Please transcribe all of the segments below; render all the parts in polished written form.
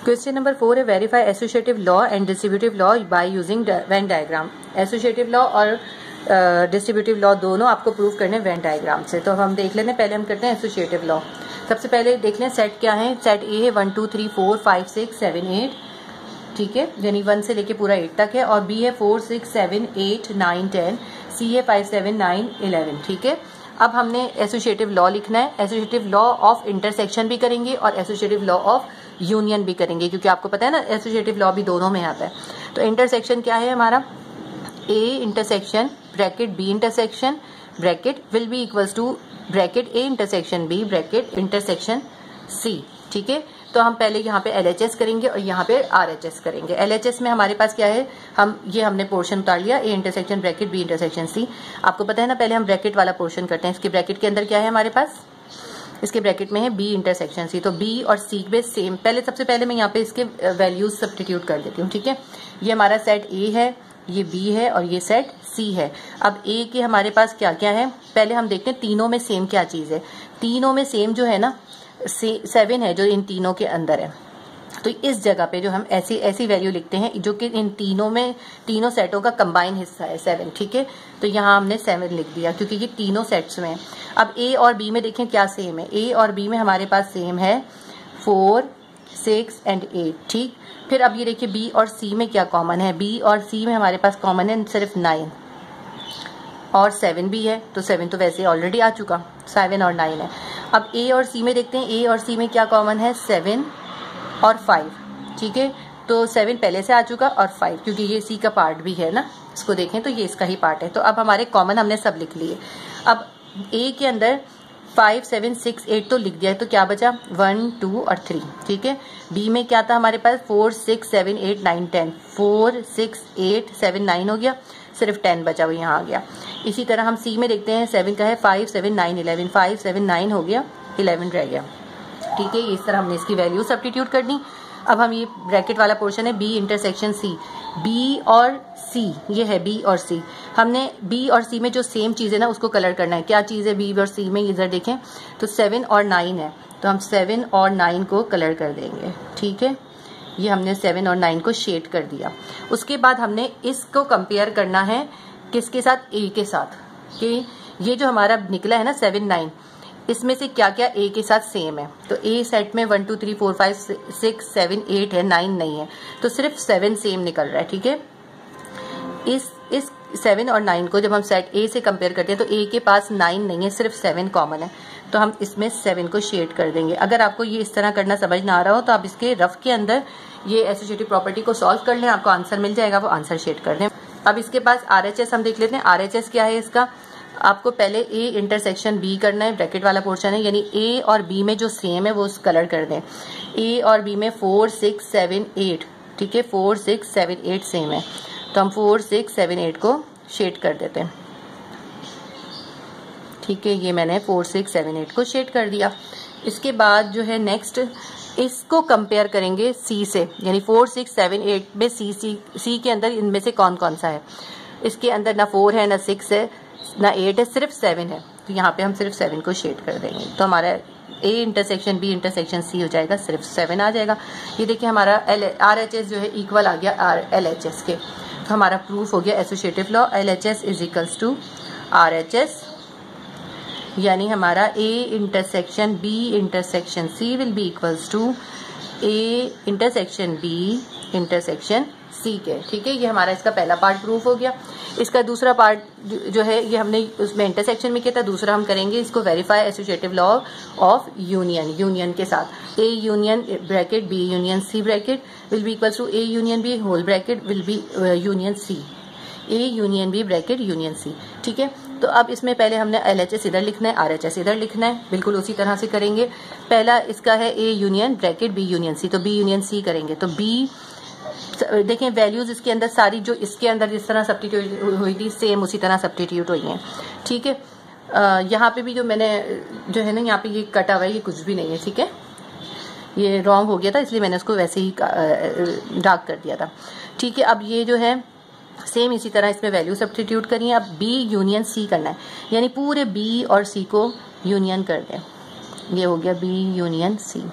Question number 4 है verify associative law and distributive law by using Venn diagram. Associative law और distributive law दोनों आपको prove करने Venn diagram से। तो हम देख लेते हैं, पहले हम करते हैं एसोसिएटिव लॉ। सबसे पहले देख लें सेट क्या है। सेट ए है 1 2 3 4 5 6 7 8, ठीक है, यानी 1 से लेके पूरा 8 तक है। और बी है 4 6 7 8 9 10, सी है 5 7 9 11, ठीक है। अब हमने एसोसिएटिव लॉ लिखना है। एसोसिएटिव लॉ ऑफ इंटरसेक्शन भी करेंगे और एसोसिएटिव लॉ ऑफ यूनियन भी करेंगे, क्योंकि आपको पता है ना एसोसिएटिव लॉ भी दोनों में आता है। तो इंटरसेक्शन क्या है हमारा, A intersection bracket B intersection bracket will be equals to bracket A intersection B bracket intersection C, ठीक है। तो हम पहले यहाँ पे LHS करेंगे और यहाँ पे RHS करेंगे। LHS में हमारे पास क्या है, हमने पोर्शन उतार लिया, A intersection bracket B intersection C. आपको पता है ना, पहले हम ब्रैकेट वाला पोर्शन करते हैं। इसके ब्रैकेट के अंदर क्या है हमारे पास, इसके ब्रैकेट में है बी इंटरसेक्शन सी। तो बी और सी में सेम, सबसे पहले मैं यहाँ पे इसके वैल्यूज सब्स्टिट्यूट कर देती हूँ, ठीक है। ये हमारा सेट ए है, ये बी है और ये सेट सी है। अब ए के हमारे पास क्या क्या है, पहले हम देखते हैं तीनों में सेम क्या चीज है। तीनों में सेम जो है ना 7 है, जो इन तीनों के अंदर है। तो इस जगह पे जो हम ऐसी वैल्यू लिखते हैं जो कि इन तीनों सेटों का कंबाइन हिस्सा है 7, ठीक है। तो यहाँ हमने 7 लिख दिया क्योंकि ये तीनों सेट्स में है। अब ए और बी में देखें क्या सेम है। ए और बी में हमारे पास सेम है 4 6 एंड 8, ठीक। फिर अब ये देखिए बी और सी में क्या कॉमन है। बी और सी में हमारे पास कॉमन है सिर्फ 9 और 7 भी है। तो 7 तो वैसे ऑलरेडी आ चुका, 7 और 9 है। अब ए और सी में देखते हैं, ए और सी में क्या कॉमन है, 7 और 5, ठीक है। तो 7 पहले से आ चुका और 5, क्योंकि ये सी का पार्ट भी है ना, इसको देखें तो ये इसका ही पार्ट है। तो अब हमारे कॉमन हमने सब लिख लिए। अब ए के अंदर 5 7 6 8 तो लिख दिया है, तो क्या बचा 1 2 और 3, ठीक है। बी में क्या था हमारे पास 4 6 7 8 9 10, 4 6 8 7 9 हो गया, सिर्फ 10 बचा, वो यहाँ आ गया। इसी तरह हम सी में देखते हैं, 7 का है 5 7 9 11, 5 7 9 हो गया, 11 रह गया, ठीक है। इस तरह हमने इसकी वैल्यू सब्स्टिट्यूट कर दी। अब हम ये ब्रैकेट वाला पोर्शन है बी इंटरसेक्शन सी, बी और सी, ये है बी और सी। हमने बी और सी में जो सेम चीज है ना उसको कलर करना है। क्या चीज है बी और सी में, इधर देखें तो 7 और 9 है, तो हम 7 और 9 को कलर कर देंगे, ठीक है। ये हमने 7 और 9 को शेड कर दिया। उसके बाद हमने इसको कंपेयर करना है किसके साथ, ए के साथ, कि ये जो हमारा निकला है ना 7 9, इसमें से क्या क्या ए के साथ सेम है। तो ए सेट में 1 2 3 4 5 6 7 8 है, 9 नहीं है, तो सिर्फ 7 सेम निकल रहा है, ठीक है। इस 7 और 9 को जब हम सेट ए से कंपेयर करते हैं तो ए के पास 9 नहीं है, सिर्फ 7 कॉमन है, तो हम इसमें 7 को शेड कर देंगे। अगर आपको ये इस तरह करना समझ ना आ रहा हो तो आप इसके रफ के अंदर ये एसोसिएटिव प्रॉपर्टी को सॉल्व कर लें, आपको आंसर मिल जाएगा, वो आंसर शेड कर दें। अब इसके पास RHS हम देख लेते हैं। RHS क्या है इसका, आपको पहले ए इंटरसेक्शन बी करना है, ब्रैकेट वाला पोर्शन है, यानी ए और बी में जो सेम है वो कलर कर दें। ए और बी में 4 6 7 8, ठीक है, 4 6 7 8 सेम है, तो हम 4 6 7 8 को शेड कर देते हैं, ठीक है। ये मैंने 4 6 7 8 को शेड कर दिया। इसके बाद जो है नेक्स्ट इसको कंपेयर करेंगे सी से, यानी 4 6 7 8 में सी के अंदर इनमें से कौन कौन सा है। इसके अंदर ना 4 है, ना 6 है, ना 8 है, सिर्फ 7 है, तो यहाँ पे हम सिर्फ 7 को शेड कर देंगे। तो हमारा A intersection B intersection C हो जाएगा, सिर्फ 7 आ जाएगा। ये देखिए हमारा RHS जो है इक्वल आ गया LHS के, तो हमारा प्रूफ हो गया associative law. LHS is equals to RHS, यानी हमारा A intersection B intersection C will be equals to A intersection B intersection C के, ठीक है। ये हमारा इसका पहला पार्ट प्रूफ हो गया। इसका दूसरा पार्ट जो है ये हमने उसमें इंटरसेक्शन में किया था, दूसरा हम करेंगे इसको verify associative law of union के साथ। A union bracket B union C bracket will be equals to A union B whole bracket will be union C, A union B bracket union C, ठीक है। तो अब इसमें पहले हमने LHS इधर लिखना है, RHS इधर लिखना है, बिल्कुल उसी तरह से करेंगे। पहला इसका है A union bracket B union C, तो बी यूनियन सी करेंगे, तो बी देखें वैल्यूज इसके अंदर सारी जो इसके अंदर जिस तरह सब्स्टिट्यूट हुई थी सेम उसी तरह सब्स्टिट्यूट हुई हैं, ठीक है। यहाँ पे भी जो मैंने जो है ना यहाँ पे ये कटा हुआ है, ये कुछ भी नहीं है, ठीक है, ये रॉन्ग हो गया था इसलिए मैंने उसको वैसे ही डार्क कर दिया था, ठीक है। अब ये जो है सेम इसी तरह इसमें वैल्यू सब्स्टिट्यूट करिए। अब बी यूनियन सी करना है, यानी पूरे बी और सी को यूनियन कर दें, ये हो गया बी यूनियन सी,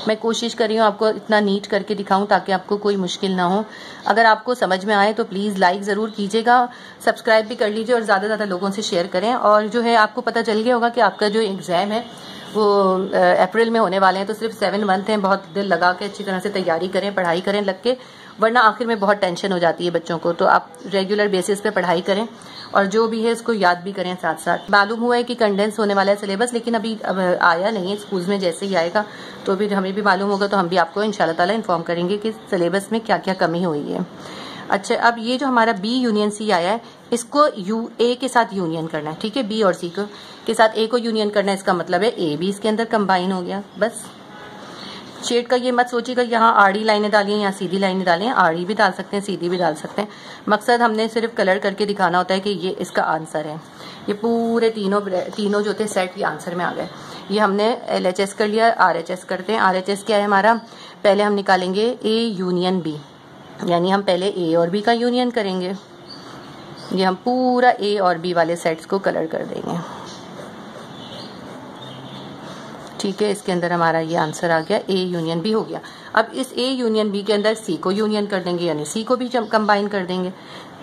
मैं कोशिश कर रही हूँ आपको इतना नीट करके दिखाऊं ताकि आपको कोई मुश्किल ना हो। अगर आपको समझ में आए तो प्लीज़ लाइक ज़रूर कीजिएगा, सब्सक्राइब भी कर लीजिए और ज़्यादा से ज़्यादा लोगों से शेयर करें। और जो है आपको पता चल गया होगा कि आपका जो एग्ज़ाम है वो अप्रैल में होने वाले हैं, तो सिर्फ 7 मंथ हैं। बहुत दिल लगा के अच्छी तरह से तैयारी करें, पढ़ाई करें लग के, वरना आखिर में बहुत टेंशन हो जाती है बच्चों को। तो आप रेगुलर बेसिस पे पढ़ाई करें और जो भी है उसको याद भी करें साथ साथ। मालूम हुआ है कि कंडेंस होने वाला है सिलेबस, लेकिन अभी अब आया नहीं है स्कूल्स में, जैसे ही आएगा तो फिर हमें भी मालूम होगा तो हम भी आपको इंशाल्लाह ताला इन्फॉर्म करेंगे कि सिलेबस में क्या क्या कमी हुई है। अच्छा, अब ये जो हमारा बी यूनियन सी आया है, इसको ए के साथ यूनियन करना है, ठीक है। बी और सी को के साथ ए को यूनियन करना है, इसका मतलब है ए भी इसके अंदर कंबाइन हो गया। बस शेड का ये मत सोचिएगा यहाँ आड़ी लाइनें डालिए या सीधी लाइनें डालें, आड़ी भी डाल सकते हैं, सीधी भी डाल सकते हैं। मकसद हमने सिर्फ कलर करके दिखाना होता है कि ये इसका आंसर है। ये पूरे तीनों जो थे सेट ये आंसर में आ गए। ये हमने LHS कर लिया, RHS करते हैं। RHS क्या है हमारा, पहले हम निकालेंगे A यूनियन B, यानी हम पहले A और B का यूनियन करेंगे। ये हम पूरा A और B वाले सेट्स को कलर कर देंगे, ठीक है। इसके अंदर हमारा ये आंसर आ गया, A यूनियन B हो गया। अब इस A यूनियन B के अंदर C को यूनियन कर देंगे, यानी C को भी कंबाइन कर देंगे।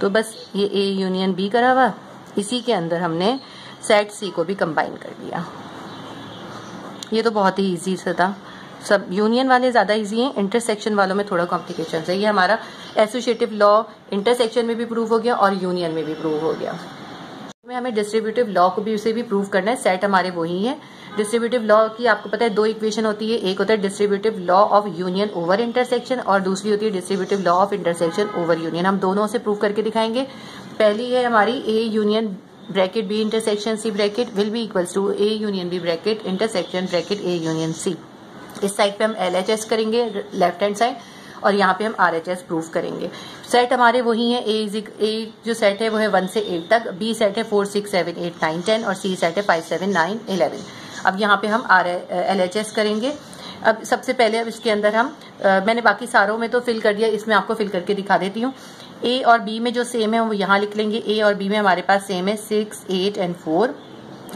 तो बस ये A यूनियन B करा हुआ, इसी के अंदर हमने सेट C को भी कंबाइन कर दिया। ये तो बहुत ही इजी से था। सब यूनियन वाले ज्यादा इजी हैं, इंटरसेक्शन वालों में थोड़ा कॉम्प्लिकेशन है। ये हमारा एसोसिएटिव लॉ इंटरसेक्शन में भी प्रूव हो गया और यूनियन में भी प्रूव हो गया। में हमें डिस्ट्रीब्यूटिव लॉ को भी उसे भी प्रूव करना है। सेट हमारे वही है। डिस्ट्रीब्यूटिव लॉ की आपको पता है दो इक्वेशन होती है, एक होता है distributive law of union over intersection और दूसरी होती है distributive law of intersection over union. हम दोनों से प्रूव करके दिखाएंगे। पहली है हमारी A union bracket B intersection C bracket will be equals to A union B bracket intersection bracket A union C. इस साइड पे हम LHS करेंगे लेफ्ट हैंड साइड, और यहाँ पे हम RHS प्रूव करेंगे। सेट हमारे वही है, ए जो सेट है वो है 1 से 8 तक, बी सेट है 4 6 7 8 9 10 और सी सेट है 5 7 9 11। अब यहाँ पे हम LHS करेंगे। अब सबसे पहले अब इसके अंदर हम मैंने बाकी सारों में तो फिल कर दिया, इसमें आपको फिल करके दिखा देती हूँ। ए और बी में जो सेम है वो यहाँ लिख लेंगे। ए और बी में हमारे पास सेम है 6 8 एंड 4।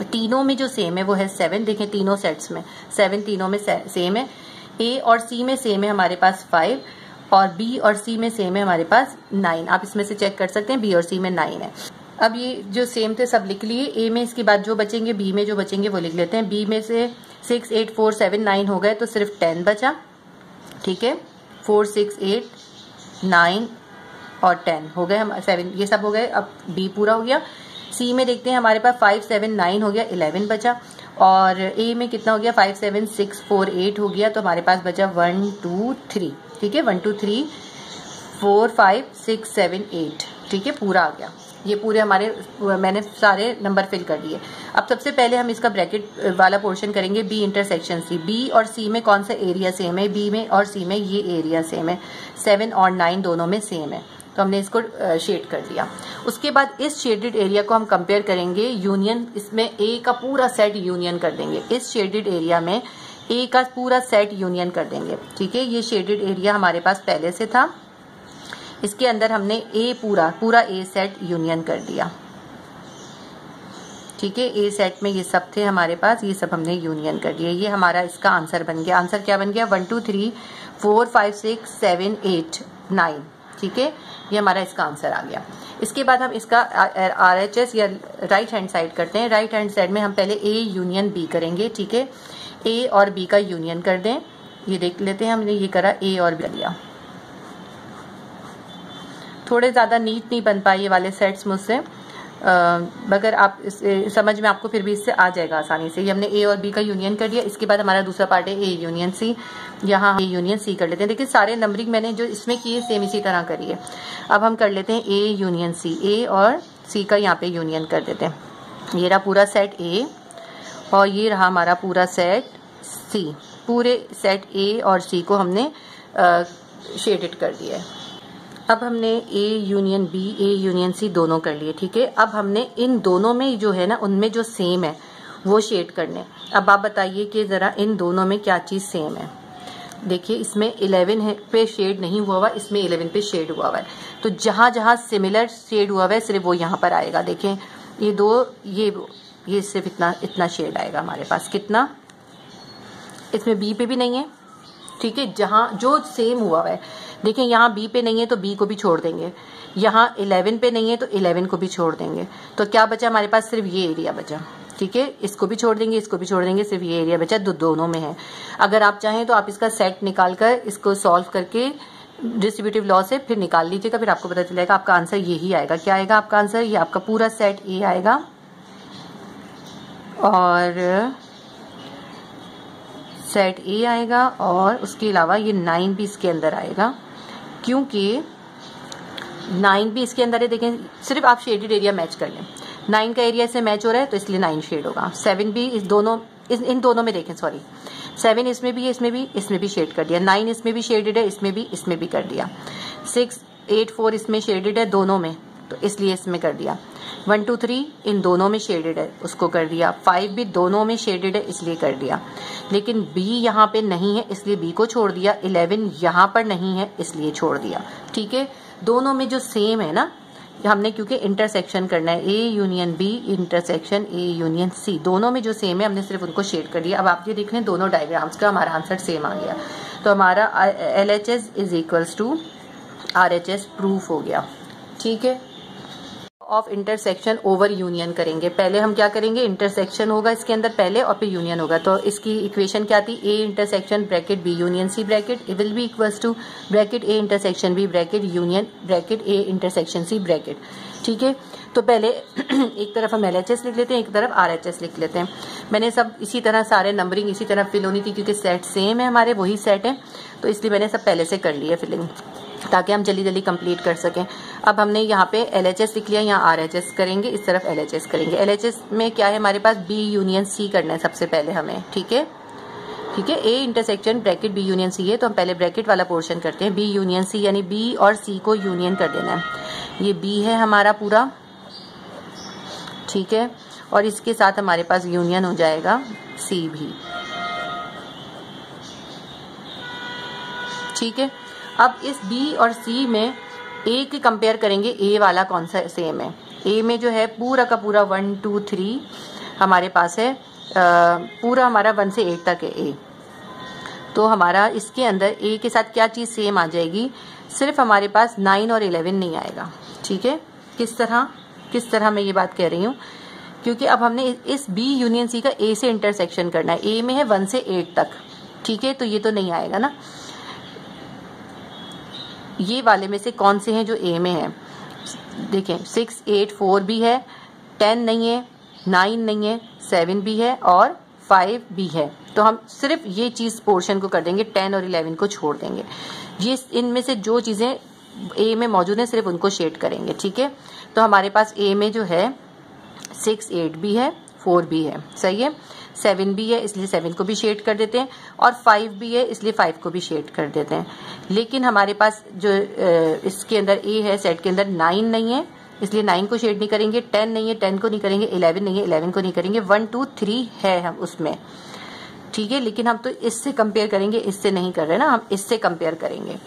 तीनों में जो सेम है वो है 7। देखें तीनों सेट्स में 7 तीनों में सेम है। ए और सी में सेम है हमारे पास 5 और बी और सी में सेम है हमारे पास 9। आप इसमें से चेक कर सकते हैं, बी और सी में 9 है। अब ये जो सेम थे सब लिख लिए। ए में इसके बाद जो बचेंगे, बी में जो बचेंगे वो लिख लेते हैं। बी में से 6 8 4 7 9 हो गए तो सिर्फ 10 बचा, ठीक है। 4 6 8 9 और 10 हो गए, हम 7 ये सब हो गए। अब बी पूरा हो गया। सी में देखते हैं हमारे पास 5 7 9 हो गया, 11 बचा। और ए में कितना हो गया, 5 7 6 4 8 हो गया, तो हमारे पास बचा 1 2 3, ठीक है। 1 2 3 4 5 6 7 8, ठीक है, पूरा आ गया। ये पूरे हमारे मैंने सारे नंबर फिल कर दिए। अब सबसे पहले हम इसका ब्रैकेट वाला पोर्शन करेंगे, बी इंटरसेक्शन सी। बी और सी में कौन सा एरिया सेम है, बी में और सी में ये एरिया सेम है। 7 और 9 दोनों में सेम है, तो हमने इसको शेड कर दिया। उसके बाद इस शेडेड एरिया को हम कंपेयर करेंगे यूनियन, इसमें ए का पूरा सेट यूनियन कर देंगे। इस शेडेड एरिया में ए का पूरा सेट यूनियन कर देंगे, ठीक है। ये शेडेड एरिया हमारे पास पहले से था, इसके अंदर हमने ए पूरा ए सेट यूनियन कर दिया, ठीक है। ए सेट में ये सब थे हमारे पास, ये सब हमने यूनियन कर दिए। ये हमारा इसका आंसर बन गया। आंसर क्या बन गया, 1 2 3 4 5 6 7 8 9, ठीक है। ये हमारा इसका आंसर आ गया। इसके बाद हम इसका RHS या राइट हैंड साइड करते हैं। राइट हैंड साइड में हम पहले ए यूनियन बी करेंगे, ठीक है। ए और बी का यूनियन कर दें। ये देख लेते हैं, हमने ये करा, ए और बी कर लिया। थोड़े ज्यादा नीट नहीं बन पाए ये वाले सेट्स मुझसे, मगर आप समझ में आपको फिर भी इससे आ जाएगा आसानी से। ये हमने ए और बी का यूनियन कर दिया। इसके बाद हमारा दूसरा पार्ट है ए यूनियन सी। यहाँ ए यूनियन सी कर लेते हैं। देखिए सारे नंबरिंग मैंने जो इसमें की है सेम इसी तरह करी है। अब हम कर लेते हैं ए यूनियन सी। ए और सी का यहाँ पे यूनियन कर देते हैं। ये रहा पूरा सेट ए और ये रहा हमारा पूरा सेट सी। पूरे सेट ए और सी को हमने शेडेड कर दिया है। अब हमने A union B, A union C दोनों कर लिए, ठीक है। अब हमने इन दोनों में जो है ना, उनमें जो सेम है वो शेड करने। अब आप बताइए कि जरा इन दोनों में क्या चीज सेम है। देखिए इसमें 11 है पे शेड नहीं हुआ हुआ, इसमें 11 पे शेड हुआ हुआ है। तो जहां जहां सिमिलर शेड हुआ हुआ है सिर्फ वो यहाँ पर आएगा। देखें ये दो, ये सिर्फ इतना शेड आएगा हमारे पास। कितना, इसमें बी पे भी नहीं है, ठीक है, जहां जो सेम हुआ है। देखें यहाँ बी पे नहीं है तो बी को भी छोड़ देंगे, यहाँ 11 पे नहीं है तो 11 को भी छोड़ देंगे, तो क्या बचा हमारे पास, सिर्फ ये एरिया बचा। ठीक है, इसको भी छोड़ देंगे, इसको भी छोड़ देंगे, सिर्फ ये एरिया बचा, दोनों में है। अगर आप चाहें तो आप इसका सेट निकाल कर इसको सॉल्व करके डिस्ट्रीब्यूटिव लॉ से फिर निकाल लीजिएगा, फिर आपको पता चलेगा आपका आंसर यही आएगा। क्या आएगा आपका आंसर, ये आपका पूरा सेट ए आएगा और सेट ए आएगा, और उसके अलावा ये 9 भी इसके अंदर आएगा, क्योंकि 9 भी इसके अंदर है। देखें सिर्फ आप शेडेड एरिया मैच कर लें, 9 का एरिया से मैच हो रहा है तो इसलिए 9 शेड होगा। 7 भी इन दोनों में देखें, सॉरी 7 इसमें भी है, इसमें भी शेड कर दिया। 9 इसमें भी शेडेड है, इसमें भी कर दिया। 6, 8, 4 इसमें शेडेड है दोनों में, तो इसलिए इसमें कर दिया। 1, 2, 3 इन दोनों में शेडेड है, उसको कर दिया। 5 भी दोनों में शेडेड है, इसलिए कर दिया। लेकिन B यहाँ पे नहीं है, इसलिए B को छोड़ दिया। 11 यहाँ पर नहीं है, इसलिए छोड़ दिया। ठीक है, दोनों में जो सेम है ना, हमने क्योंकि इंटरसेक्शन करना है, A union B intersection A union C, दोनों में जो सेम है हमने सिर्फ उनको शेड कर दिया। अब आप ये देख लें दोनों डायग्राम्स का हमारा आंसर सेम आ गया, तो हमारा LHS is equals to RHS proof हो गया। ठीक है, ऑफ इंटरसेक्शन ओवर यूनियन करेंगे। पहले हम क्या करेंगे, इंटरसेक्शन होगा इसके अंदर पहले और फिर यूनियन होगा। तो इसकी इक्वेशन क्या थी, A intersection bracket B union C bracket will be equals to bracket A intersection B bracket union bracket A intersection C bracket. ठीक है, तो पहले एक तरफ हम LHS लिख लेते हैं, एक तरफ RHS लिख लेते हैं। मैंने सब इसी तरह सारे नंबरिंग इसी तरह फिल होनी थी, क्योंकि सेट सेम है हमारे, वही सेट है, तो इसलिए मैंने सब पहले से कर लिया फिलिंग, ताकि हम जल्दी जल्दी कंप्लीट कर सकें। अब हमने यहाँ पे LHS लिख लिया, यहाँ RHS करेंगे, इस तरफ LHS करेंगे। LHS में क्या है हमारे पास, B यूनियन C करना है सबसे पहले हमें। ठीक है, ठीक है, A intersection bracket B union C है, तो हम पहले ब्रैकेट वाला पोर्शन करते हैं। B यूनियन C यानी B और C को यूनियन कर देना है। ये B है हमारा पूरा, ठीक है, और इसके साथ हमारे पास यूनियन हो जाएगा C भी। ठीक है, अब इस B और C में A की कंपेयर करेंगे, A वाला कौन सा सेम है। A में जो है पूरा का पूरा 1, 2, 3 हमारे पास है, पूरा हमारा 1 से 8 तक है A। तो हमारा इसके अंदर A के साथ क्या चीज सेम आ जाएगी, सिर्फ हमारे पास 9 और 11 नहीं आएगा। ठीक है, किस तरह मैं ये बात कह रही हूँ, क्योंकि अब हमने इस B यूनियन C का A से इंटरसेक्शन करना है। A में है 1 से 8 तक, ठीक है, तो ये तो नहीं आएगा ना। ये वाले में से कौन से हैं जो A में है, देखें 6, 8, 4 भी है, 10 नहीं है, 9 नहीं है, 7 भी है और 5 भी है। तो हम सिर्फ ये चीज पोर्शन को कर देंगे, 10 और 11 को छोड़ देंगे। ये इनमें से जो चीजें A में मौजूद हैं सिर्फ उनको शेड करेंगे। ठीक है, तो हमारे पास A में जो है 6, 8 भी है, 4 भी है, सही है, 7 भी है इसलिए 7 को भी शेड कर देते हैं, और 5 भी है इसलिए 5 को भी शेड कर देते हैं। लेकिन हमारे पास जो इसके अंदर A है सेट के अंदर 9 नहीं है, इसलिए 9 को शेड नहीं करेंगे। 10 नहीं है, 10 को नहीं करेंगे। 11 नहीं है, 11 को नहीं करेंगे। 1, 2, 3 है हम उसमें, ठीक है, लेकिन हम तो इससे कंपेयर करेंगे, इससे नहीं कर रहे ना, हम इससे कंपेयर करेंगे।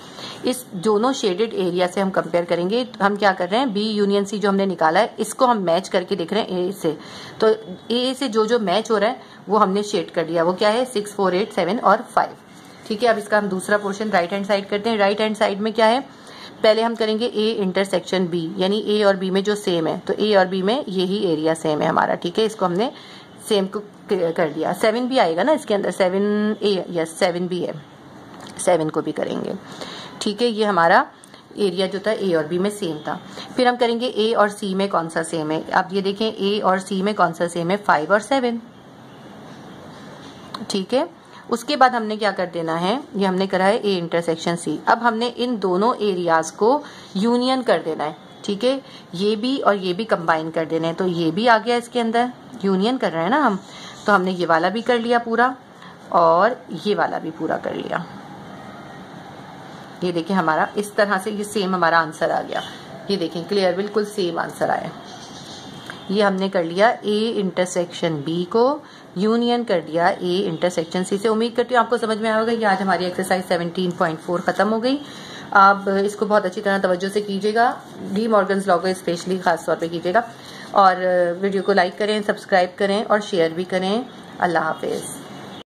इस दोनों शेडेड एरिया से हम कंपेयर करेंगे। हम क्या कर रहे हैं, B यूनियन C जो हमने निकाला है इसको हम मैच करके देख रहे हैं A से। तो A से जो मैच हो रहा है वो हमने शेड कर दिया। वो क्या है, 6, 4, 8, 7 और 5। ठीक है, अब इसका हम दूसरा पोर्शन राइट हैंड साइड करते हैं। राइट हैंड साइड में क्या है, पहले हम करेंगे A इंटरसेक्शन B, यानी A और B में जो सेम है, तो A और B में यही एरिया सेम है हमारा। ठीक है, इसको हमने सेम को कर दिया। 7 भी आएगा ना इसके अंदर, 7A, यस 7 भी है, 7 को भी करेंगे। ठीक है, ये हमारा एरिया जो था A और B में सेम था। फिर हम करेंगे A और C में कौन सा सेम है। अब ये देखें A और C में कौन सा सेम है, 5 और 7। ठीक है, उसके बाद हमने क्या कर देना है, ये हमने करा है A इंटरसेक्शन C। अब हमने इन दोनों एरियाज को यूनियन कर देना है। ठीक है, ये भी और ये भी कंबाइन कर देना है, तो ये भी आ गया इसके अंदर, यूनियन कर रहे हैं ना हम, तो हमने ये वाला भी कर लिया पूरा और ये वाला भी पूरा कर लिया। ये देखें हमारा इस तरह से ये सेम हमारा आंसर आ गया। ये देखें क्लियर, बिल्कुल सेम आंसर आया। ये हमने कर लिया A इंटरसेक्शन B को यूनियन कर दिया A इंटरसेक्शन C से। उम्मीद करती हूँ आपको समझ में आएगा। ये आज हमारी एक्सरसाइज 17.4 खत्म हो गई। आप इसको बहुत अच्छी तरह तवज्जो से कीजिएगा, डी मॉर्गन्स लॉ को स्पेशली खास तौर पे कीजिएगा, और वीडियो को लाइक करें, सब्सक्राइब करें और शेयर भी करें। अल्लाह हाफिज।